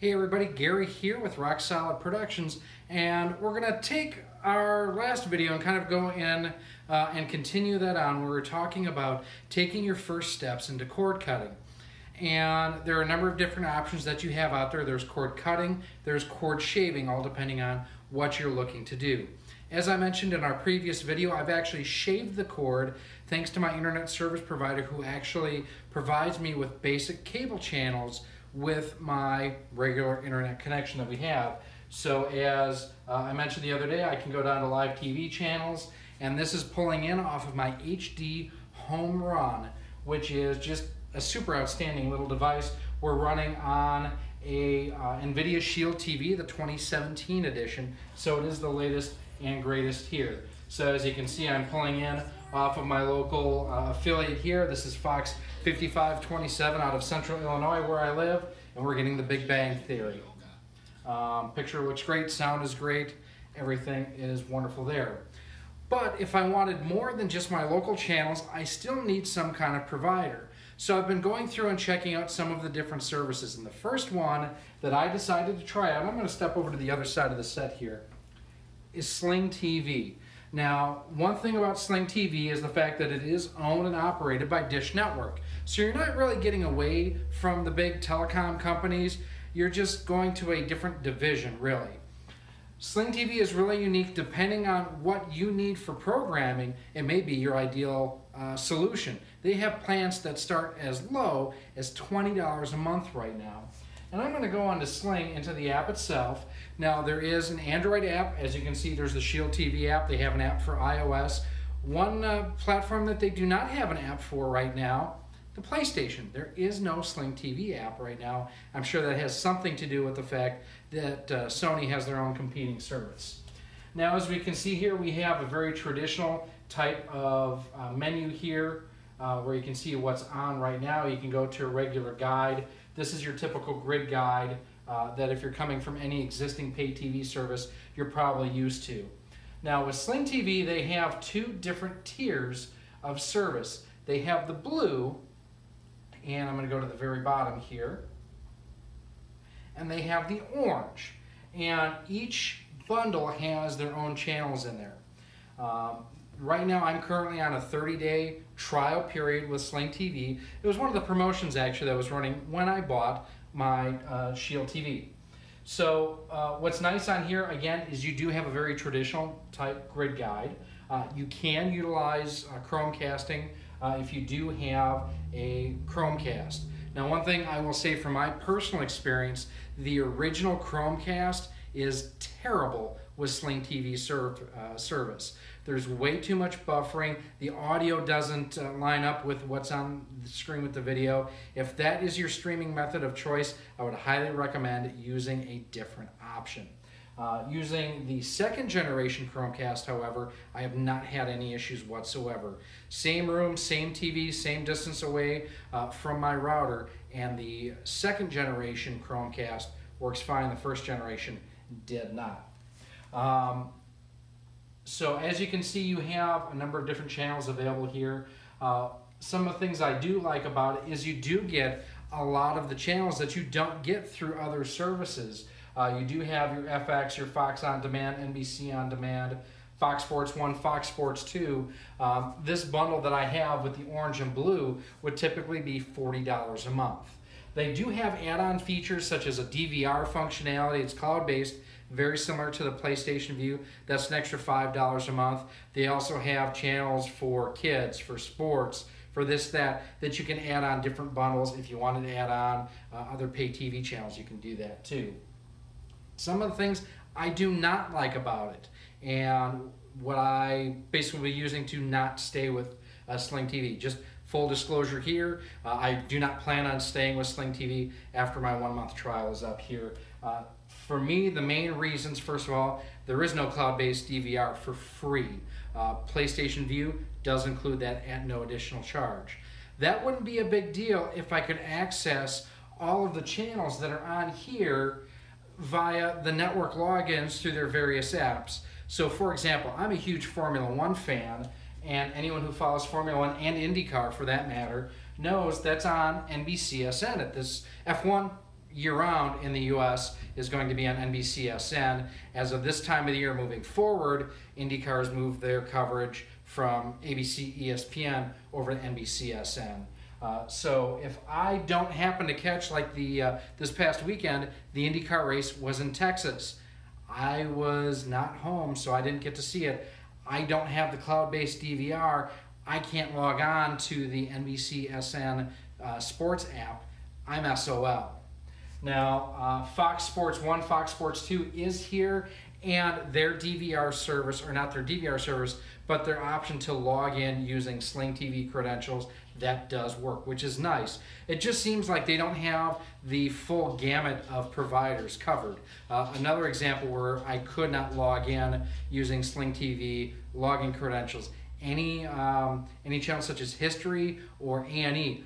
Hey everybody, Gary here with RoXolid Productions, and we're going to take our last video and kind of go in and continue that on. We were talking about taking your first steps into cord cutting. And there are a number of different options that you have out there. There's cord cutting, there's cord shaving, all depending on what you're looking to do. As I mentioned in our previous video, I've actually shaved the cord thanks to my internet service provider who actually provides me with basic cable channels with my regular internet connection that we have. So as I mentioned the other day, I can go down to live TV channels, and this is pulling in off of my HD Home Run, which is just a super outstanding little device. We're running on a NVIDIA Shield TV, the 2017 edition, so it is the latest and greatest here. So as you can see, I'm pulling in off of my local affiliate here. This is Fox 5527 out of Central Illinois where I live, and we're getting the Big Bang Theory. Picture looks great, sound is great, everything is wonderful there. But if I wanted more than just my local channels, I still need some kind of provider. So I've been going through and checking out some of the different services, and the first one that I decided to try out, I'm going to step over to the other side of the set here, is Sling TV. Now, one thing about Sling TV is the fact that it is owned and operated by Dish Network. So you're not really getting away from the big telecom companies, you're just going to a different division, really. Sling TV is really unique depending on what you need for programming. It may be your ideal solution. They have plans that start as low as $20 a month right now. And I'm going to go on to Sling into the app itself. Now there is an Android app. As you can see, there's the Shield TV app. They have an app for iOS. One platform that they do not have an app for right now, the PlayStation. There is no Sling TV app right now. I'm sure that has something to do with the fact that Sony has their own competing service. Now as we can see here, we have a very traditional type of menu here where you can see what's on right now. You can go to a regular guide. This is your typical grid guide that if you're coming from any existing pay TV service, you're probably used to. Now with Sling TV, they have two different tiers of service. They have the blue, and I'm going to go to the very bottom here, and they have the orange. And each bundle has their own channels in there. Right now, I'm currently on a 30-day trial period with Sling TV. It was one of the promotions, actually, that was running when I bought my Shield TV. So what's nice on here, again, is you do have a very traditional type grid guide. You can utilize Chromecasting if you do have a Chromecast. Now, one thing I will say from my personal experience, the original Chromecast is terrible with Sling TV service. There's way too much buffering. The audio doesn't line up with what's on the screen with the video. If that is your streaming method of choice, I would highly recommend using a different option. Using the second generation Chromecast, however, I have not had any issues whatsoever. Same room, same TV, same distance away from my router, and the second generation Chromecast works fine. The first generation did not. So as you can see, you have a number of different channels available here. Some of the things I do like about it is you do get a lot of the channels that you don't get through other services. You do have your FX, your Fox On Demand, NBC On Demand, Fox Sports 1, Fox Sports 2. This bundle that I have with the orange and blue would typically be $40 a month. They do have add-on features such as a DVR functionality. It's cloud-based, very similar to the PlayStation View. That's an extra $5 a month. They also have channels for kids, for sports, for this, that you can add on different bundles. If you wanted to add on other pay TV channels, you can do that too. Some of the things I do not like about it, and what I basically will be using to not stay with Sling TV. Just full disclosure here, I do not plan on staying with Sling TV after my 1-month trial is up here. For me, the main reasons, first of all, there is no cloud-based DVR for free. PlayStation View does include that at no additional charge. That wouldn't be a big deal if I could access all of the channels that are on here via the network logins through their various apps. So for example, I'm a huge Formula One fan, and anyone who follows Formula One and IndyCar for that matter knows that's on NBCSN at this F1 year-round in the U.S. is going to be on NBCSN. As of this time of the year moving forward, IndyCar's moved their coverage from ABC ESPN over to NBCSN. So if I don't happen to catch, like this past weekend, the IndyCar race was in Texas. I was not home, so I didn't get to see it. I don't have the cloud-based DVR. I can't log on to the NBCSN sports app. I'm SOL. Now, Fox Sports 1, Fox Sports 2 is here, and their DVR service, or not their DVR service, but their option to log in using Sling TV credentials, that does work, which is nice. It just seems like they don't have the full gamut of providers covered. Another example where I could not log in using Sling TV login credentials, any channels such as History or A&E,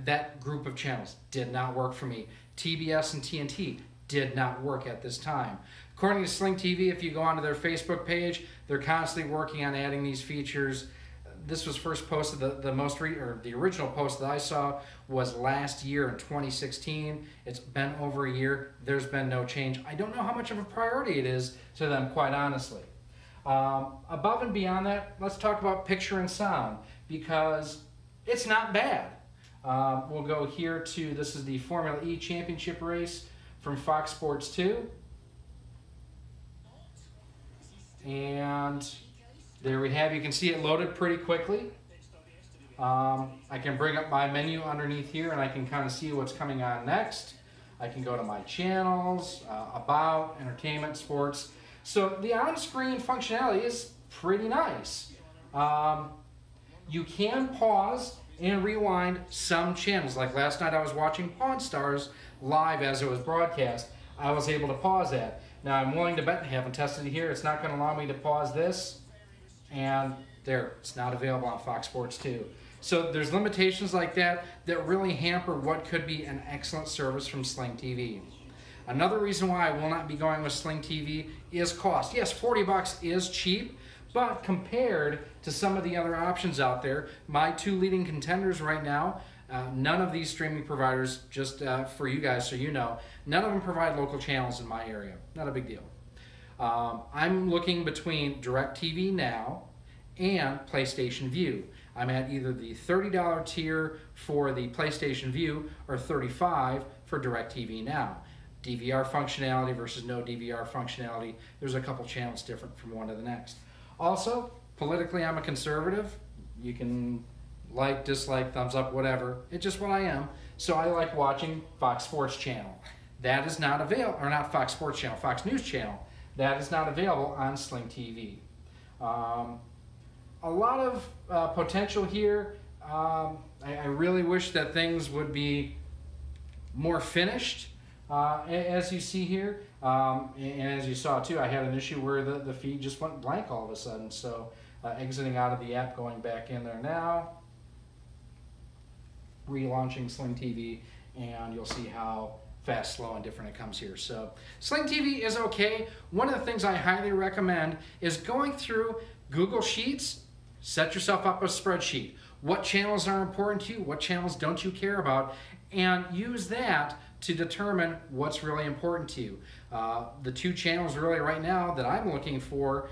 that group of channels did not work for me. TBS and TNT did not work at this time. According to Sling TV, if you go onto their Facebook page, they're constantly working on adding these features. This was first posted, the original post that I saw was last year in 2016. It's been over a year. There's been no change. I don't know how much of a priority it is to them, quite honestly. Above and beyond that, let's talk about picture and sound, because it's not bad. We'll go here to, this is the Formula E Championship race from Fox Sports 2. And there we have, you can see it loaded pretty quickly. I can bring up my menu underneath here and I can kind of see what's coming on next. I can go to my channels, about, entertainment, sports. So the on-screen functionality is pretty nice. You can pause and rewind some channels. Like last night I was watching Pawn Stars live as it was broadcast. I was able to pause that. Now I'm willing to bet, and haven't tested it here, it's not going to allow me to pause this. And there, it's not available on Fox Sports 2. So there's limitations like that that really hamper what could be an excellent service from Sling TV. Another reason why I will not be going with Sling TV is cost. Yes, $40 is cheap, but compared to some of the other options out there, my two leading contenders right now, none of these streaming providers, just for you guys so you know, none of them provide local channels in my area. Not a big deal. I'm looking between DirecTV Now and PlayStation View. I'm at either the $30 tier for the PlayStation View or $35 for DirecTV Now. DVR functionality versus no DVR functionality. There's a couple channels different from one to the next. Also, politically, I'm a conservative. You can like, dislike, thumbs up, whatever. It's just what I am. So I like watching Fox Sports Channel. That is not available, or not Fox Sports Channel, Fox News Channel. That is not available on Sling TV. A lot of potential here. I really wish that things would be more finished, as you see here. And as you saw too, I had an issue where the feed just went blank all of a sudden. So exiting out of the app, going back in there now, relaunching Sling TV, and you'll see how fast, slow, and different it comes here. So Sling TV is okay. One of the things I highly recommend is going through Google Sheets. Set yourself up a spreadsheet. What channels are important to you? What channels don't you care about? And use that to determine what's really important to you. The two channels really right now that I'm looking for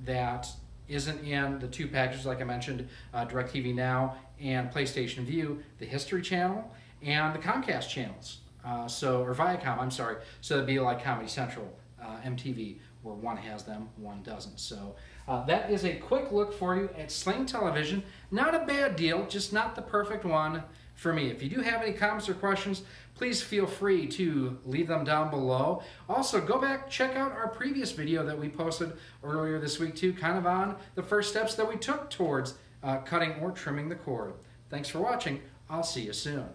that isn't in the two packages like I mentioned, DirecTV Now and PlayStation View, the History channel and the Comcast channels. Or Viacom, I'm sorry. So it'd be like Comedy Central, MTV, where one has them, one doesn't. So that is a quick look for you at Sling Television. Not a bad deal, just not the perfect one for me. If you do have any comments or questions, please feel free to leave them down below. Also, go back, check out our previous video that we posted earlier this week too, kind of on the first steps that we took towards cutting or trimming the cord. Thanks for watching. I'll see you soon.